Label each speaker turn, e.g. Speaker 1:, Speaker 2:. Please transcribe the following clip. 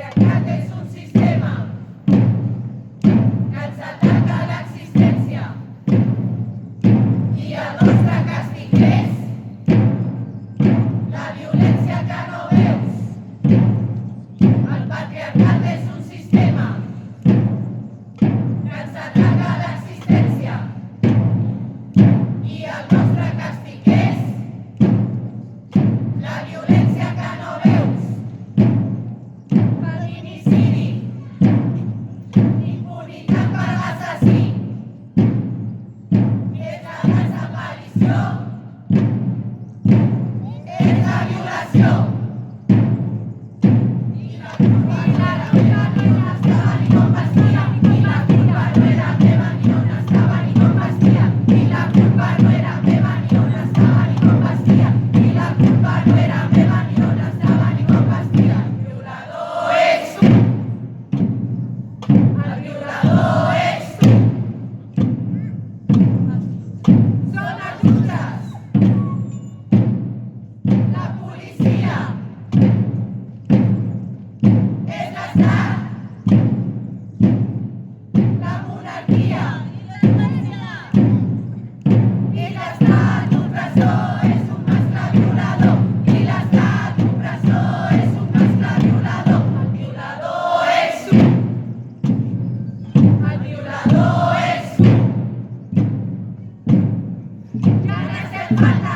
Speaker 1: patriarcat és un sistema que ens ataca l'existència i el nostre càstig és la violència que no veus. El patriarcat és un sistema que ens ataca l'existència i el nostre càstig és la violència que no veus. Feminicidi, impunitat per l'assassí, és la desaparició, és la violació. I la culpa no era meva ni on estava ni com vestia. I la culpa no era meva ni on estava ni com vestia. I la culpa no era meva ni on estava ni com vestia. I la culpa no era meva ni on estava ni com vestia. El violador ets tu. El violador ets tu. Són els jutges, la policia, és l'estat, la monarquia i l'estat opressor és un mascle violador. I l'estat opressor és un mascle violador. El violador és tu. El violador és tu. Ja n'estem fartes.